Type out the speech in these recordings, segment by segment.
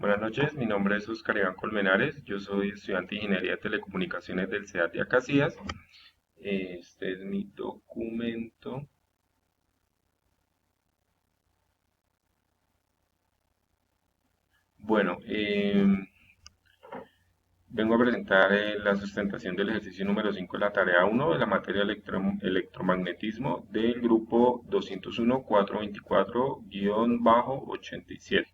Buenas noches, mi nombre es Oscar Iván Colmenares, yo soy estudiante de Ingeniería de Telecomunicaciones del CEAT de Acasías. Este es mi documento. Bueno, vengo a presentar la sustentación del ejercicio número 5 de la tarea 1 de la materia electromagnetismo del grupo 201-424-87.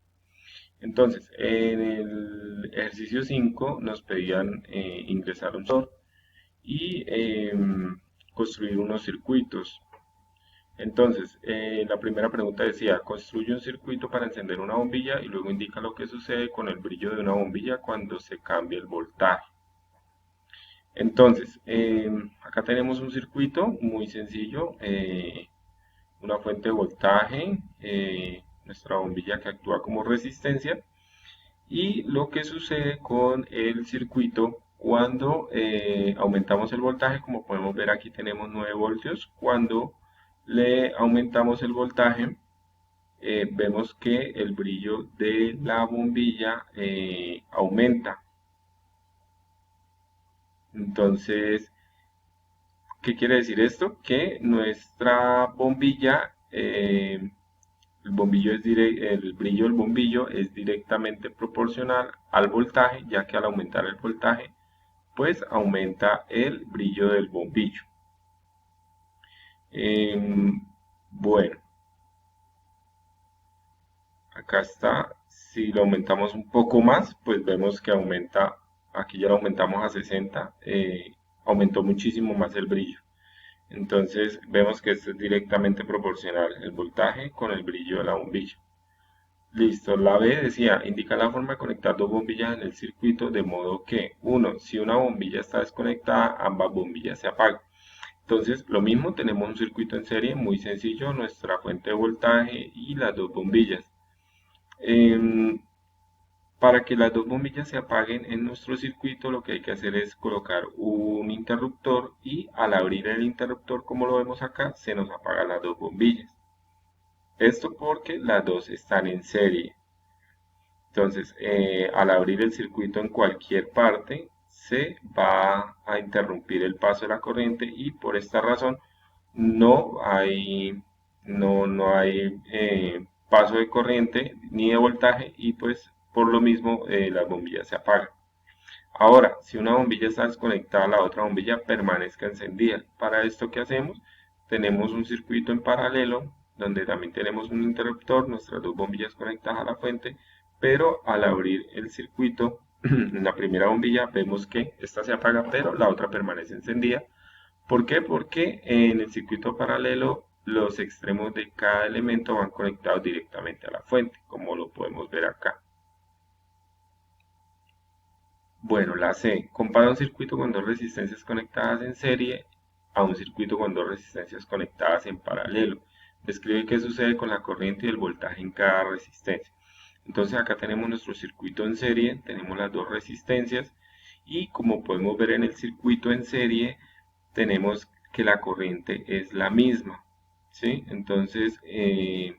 Entonces, en el ejercicio 5 nos pedían ingresar un software y construir unos circuitos. Entonces, la primera pregunta decía, construye un circuito para encender una bombilla y luego indica lo que sucede con el brillo de una bombilla cuando se cambia el voltaje. Entonces, acá tenemos un circuito muy sencillo, una fuente de voltaje, nuestra bombilla que actúa como resistencia y lo que sucede con el circuito cuando aumentamos el voltaje. Como podemos ver, aquí tenemos 9 voltios. Cuando le aumentamos el voltaje, vemos que el brillo de la bombilla aumenta. Entonces, ¿qué quiere decir esto? Que nuestra bombilla, el brillo del bombillo es directamente proporcional al voltaje, ya que al aumentar el voltaje pues aumenta el brillo del bombillo. Bueno, acá está. Si lo aumentamos un poco más, pues vemos que aumenta. Aquí ya lo aumentamos a 60. Aumentó muchísimo más el brillo. Entonces vemos que esto es directamente proporcional el voltaje con el brillo de la bombilla. Listo, la B decía, indica la forma de conectar dos bombillas en el circuito de modo que, uno, si una bombilla está desconectada, ambas bombillas se apagan. Entonces, lo mismo, tenemos un circuito en serie muy sencillo, nuestra fuente de voltaje y las dos bombillas. Em, para que las dos bombillas se apaguen en nuestro circuito, lo que hay que hacer es colocar un interruptor y al abrir el interruptor, como lo vemos acá, se nos apagan las dos bombillas. Esto porque las dos están en serie. Entonces, al abrir el circuito en cualquier parte, se va a interrumpir el paso de la corriente y por esta razón no hay paso de corriente ni de voltaje y pues por lo mismo las bombillas se apagan. Ahora, si una bombilla está desconectada, la otra bombilla permanezca encendida. Para esto, ¿qué hacemos? Tenemos un circuito en paralelo donde también tenemos un interruptor, nuestras dos bombillas conectadas a la fuente, pero al abrir el circuito, en la primera bombilla vemos que esta se apaga, pero la otra permanece encendida. ¿Por qué? Porque en el circuito paralelo los extremos de cada elemento van conectados directamente a la fuente, como lo podemos ver acá. Bueno, la C. Compara un circuito con dos resistencias conectadas en serie a un circuito con dos resistencias conectadas en paralelo. Describe qué sucede con la corriente y el voltaje en cada resistencia. Entonces acá tenemos nuestro circuito en serie, tenemos las dos resistencias y como podemos ver en el circuito en serie, tenemos que la corriente es la misma. ¿Sí? Entonces, en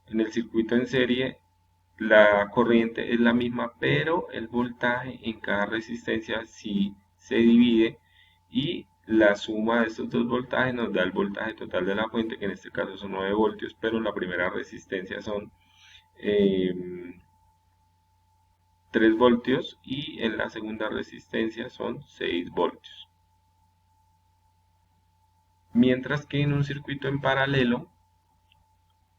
el circuito en serie la corriente es la misma, pero el voltaje en cada resistencia sí se divide y la suma de estos dos voltajes nos da el voltaje total de la fuente, que en este caso son 9 voltios, pero en la primera resistencia son eh, 3 voltios y en la segunda resistencia son 6 voltios. Mientras que en un circuito en paralelo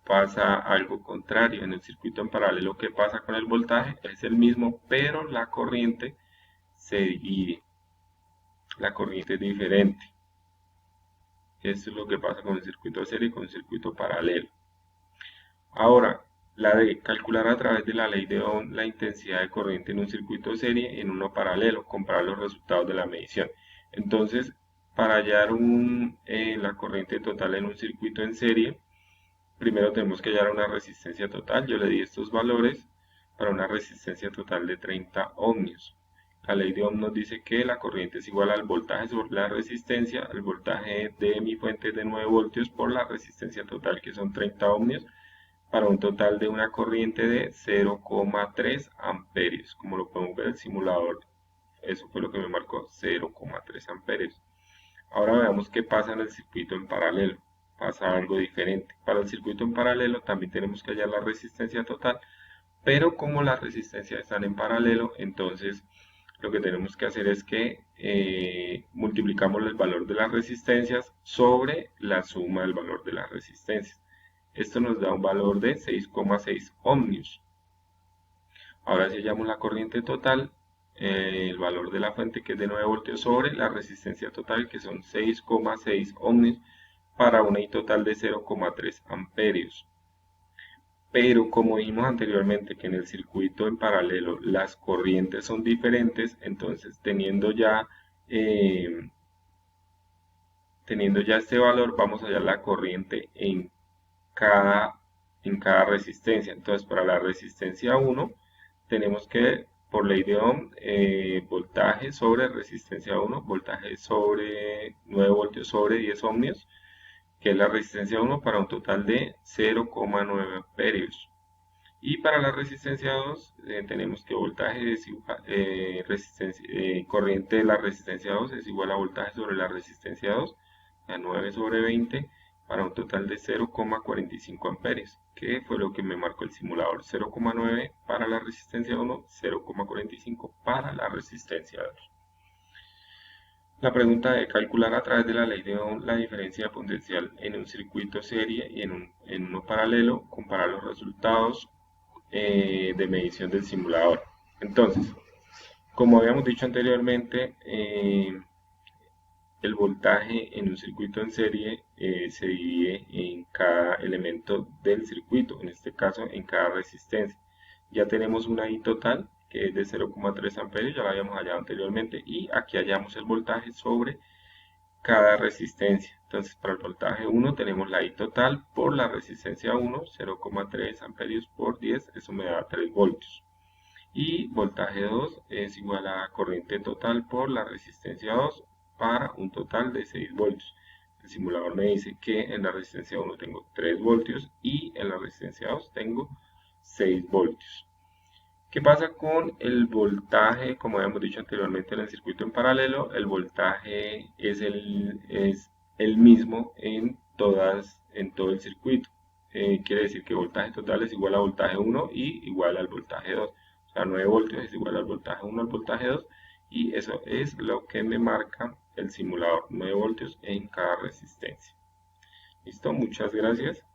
pasa algo contrario. En el circuito en paralelo, ¿qué pasa con el voltaje? Es el mismo, pero la corriente se divide. La corriente es diferente. Esto es lo que pasa con el circuito de serie y con el circuito paralelo. Ahora, la de calcular a través de la ley de Ohm la intensidad de corriente en un circuito de serie en uno paralelo, comparar los resultados de la medición. Entonces, para hallar la corriente total en un circuito en serie, primero tenemos que hallar una resistencia total. Yo le di estos valores para una resistencia total de 30 ohmios. La ley de Ohm nos dice que la corriente es igual al voltaje sobre la resistencia. El voltaje de mi fuente es de 9 voltios por la resistencia total que son 30 ohmios para un total de una corriente de 0,3 amperios. Como lo podemos ver, el simulador, eso fue lo que me marcó, 0,3 amperios. Ahora veamos qué pasa en el circuito en paralelo. Pasa algo diferente. Para el circuito en paralelo también tenemos que hallar la resistencia total, pero como las resistencias están en paralelo, entonces lo que tenemos que hacer es que multiplicamos el valor de las resistencias sobre la suma del valor de las resistencias. Esto nos da un valor de 6,6 ohmios. Ahora si hallamos la corriente total, el valor de la fuente, que es de 9 voltios, sobre la resistencia total, que son 6,6 ohmios, para una I total de 0,3 amperios. Pero como dijimos anteriormente que en el circuito en paralelo las corrientes son diferentes, entonces eh, teniendo ya este valor, vamos a hallar la corriente cada, en cada resistencia. Entonces, para la resistencia 1, tenemos que, por ley de Ohm, voltaje sobre resistencia 1, voltaje sobre 9 voltios sobre 10 ohmios, que es la resistencia 1, para un total de 0,9 amperios. Y para la resistencia 2, tenemos que voltaje es igual, corriente de la resistencia 2 es igual a voltaje sobre la resistencia 2, a 9 sobre 20, para un total de 0,45 amperios, que fue lo que me marcó el simulador. 0,9 para la resistencia 1, 0,45 para la resistencia 2. La pregunta de calcular a través de la ley de Ohm la diferencia de potencial en un circuito serie y en uno paralelo, comparar los resultados de medición del simulador. Entonces, como habíamos dicho anteriormente, el voltaje en un circuito en serie se divide en cada elemento del circuito, en este caso en cada resistencia. Ya tenemos una I total que es de 0,3 amperios, ya la habíamos hallado anteriormente, y aquí hallamos el voltaje sobre cada resistencia. Entonces, para el voltaje 1 tenemos la I total por la resistencia 1, 0,3 amperios por 10, eso me da 3 voltios. Y voltaje 2 es igual a corriente total por la resistencia 2 para un total de 6 voltios. El simulador me dice que en la resistencia 1 tengo 3 voltios y en la resistencia 2 tengo 6 voltios. ¿Qué pasa con el voltaje? Como habíamos dicho anteriormente en el circuito en paralelo, el voltaje es el mismo en todo el circuito. Quiere decir que voltaje total es igual a voltaje 1 y igual al voltaje 2. O sea, 9 voltios es igual al voltaje 1 al voltaje 2, y eso es lo que me marca el simulador, 9 voltios en cada resistencia. ¿Listo? Muchas gracias.